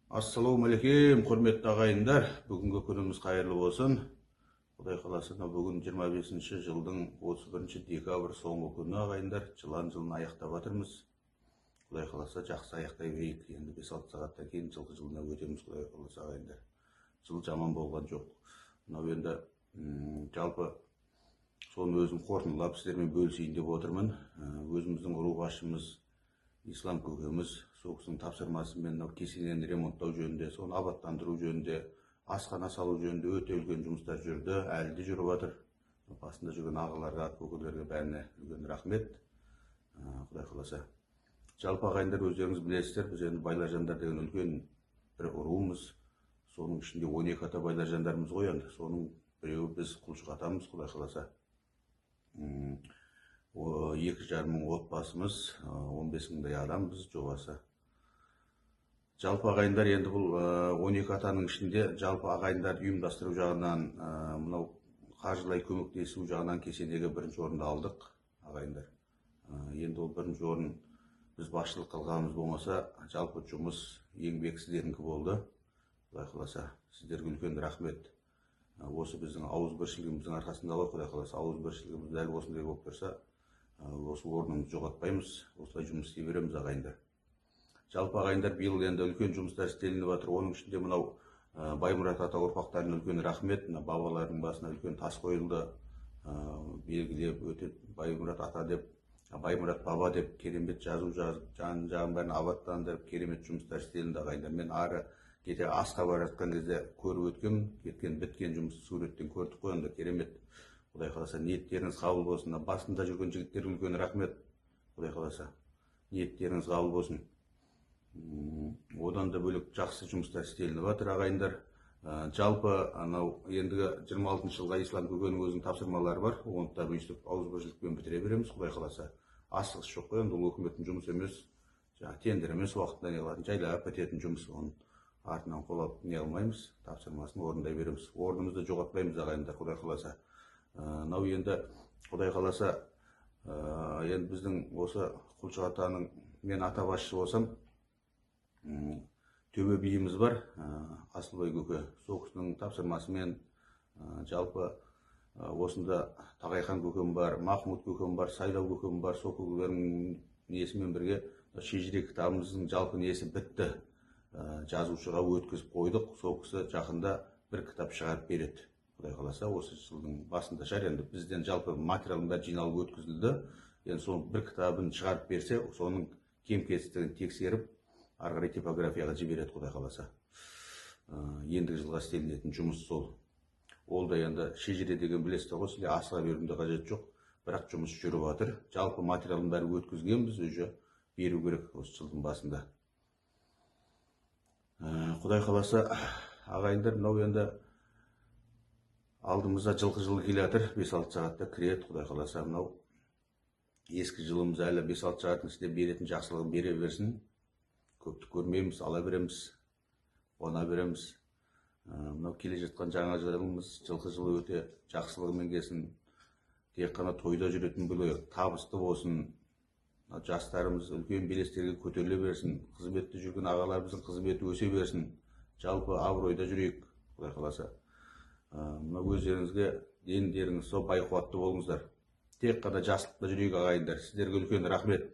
Ассалаумағалейкум, құрметті ағайындар. Бүгінгі күніміз қайырлы болсын. Құдай қаласа, бүгін 25 жылдың 31 декабрь соңғы күні ағайындар. Жылан жылын аяқтап жатырмыз. Құдай қаласа, жақсы аяқтай берейік. Енді 5-6 сағаттан кейін жылғы жылына өтеміз, Құдай қаласа ағайындар. Жыл жаман болған жоқ. Мынау енді жалпы соны өзім қорытындылап сіздермен бөлісейін деп отырмын. Өзіміздің рух басшымыз Ислам көкеміз сол кісінің тапсырмасымен кесенені ремонттау жөнінде, соны абаттандыру жөнінде, асхана салу жөнінде өте үлкен жұмыстар жүрді, әлі де жүріп жатыр. Басында жүрген ағаларға, көкелерге бәріне үлкен рахмет. Құдай қаласа. Жалпы ағайындар, өздеріңіз білесіздер, біз енді байлар жандар деген үлкен бір руымыз. Соның ішінде 12 ата байлар жандарымыз ғой енді. Соның біреуі біз құлшық атамыз, Құдай қаласа. 2,5 мың отбасымыз, 15 мыңдай адам біз жобасы. Жалпы ағайындар, енді бұл 12 атаның ішінде жалпы ағайындар ұйымдастыру жағынан, мынау қаржылай көмектесу жағынан кесенеге бірінші орынды алдық ағайындар. Енді ол бірінші орын біз басшылық қылғанымыз болмаса, жалпы жұмыс еңбек сіздеріңкі болды. Құдай қаласа, сіздерге үлкен рахмет. Осы біздің ауызбіршілігіміздің арқасында ғой, Құдай қаласа, ауызбіршілігіміз дәл осындай болып тұрса, осы орнымызды жоғалтпаймыз, осылай жұмыс істей береміз ағайындар. Жалпы ағайындар, биыл енді үлкен жұмыстар істелініп жатыр. Оның ішінде мынау Баймұрат ата ұрпақтарына үлкен рахмет, бабалардың басына үлкен тас қойылды, белгілеп өте Баймұрат ата деп, Баймұрат баба деп керемет жазу жан-жағын бәрін абаттандырып, керемет жұмыстар істелінді ағайындар. Мен ары кете асқа бара жатқан кезде көріп өткен, кеткен біткен жұмысты суреттен көрдік қой, онда керемет. Құдай қаласа, ниеттеріңіз қабыл болсын. Басында жүрген жігіттерге үлкен рахмет. Құдай қаласа, ниеттеріңіз қабыл болсын. Одан да бөлек жақсы жұмыстар істелініп жатыр ағайындар. Жалпы анау ендігі 26 жылға Ислам көкенің өзінің тапсырмалары бар. Оны да өйстіп ауызбіршілікпен бітіре береміз, Құдай қаласа. Асығыс жоқ қой, енді ол өкіметтің жұмысы емес, тендер емес, уақытында не қылатын, жайлап бітетін жұмыс. Оның артынан қолап не алмаймыз, тапсырмасын орындай береміз. Орнымызды жоғалтпаймыз ағайындар, Құдай қаласа. Нау енді Құдай қаласа, енді біздің осы құлшық атаның, мен ата басшы болсам, төбе биіміз бар, Асылбай көке. Сол кісінің тапсырмасымен жалпы осында Тағайхан көкем бар, Махмұт көкем бар, Сайлау көкем бар. Сол көкелердің несімен бірге шежіре кітабымыздың жалпы несі бітті. Жазушыға өткізіп қойдық. Сол кісі жақында бір кітап шығарып береді. Құдай қаласа, осы жылдың басында шығар. Енді бізден жалпы материалдың бәрі жиналып өткізілді. Енді соның бір кітабын шығарып берсе, соның кем-кетістігін тексеріп, ары қарай типографияға жібереді, Құдай қаласа. Ендігі жылға істелінетін жұмыс сол. Ол да енді шежіре деген білесіздер ғой, сізге асыға берудің де қажеті жоқ, бірақ жұмыс жүріп жатыр. Жалпы материалдың бәрі өткізгенбіз, уже беру керек осы жылдың басында. Құдай қаласа, ағайындар, мынау енді алдымызда жылқы жылы келе жатыр, 5-6 сағатта кіреді, Құдай қаласа. Мынау ескі жылымыз әлі 5-6 сағаттың ішінде беретін жақсылығын бере берсін. Көпті көрмейміз, ала береміз, она береміз. Мынау келе жатқан жаңа жылымыз, жылқы жылы өте жақсылығымен келсін. Тек қана тойда жүретін бөлек, табысты болсын. Жастарымыз үлкен белестерге көтеріле берсін. Қызметте жүрген ағаларымыздың қызметі өсе берсін. Жалпы абыройда жүрейік, Құдай қаласа. Мына өздеріңізге дендеріңіз сол байқуатты болыңыздар. Тек қана жақсылықта жүрейік ағайындар. Сіздерге үлкен рахмет.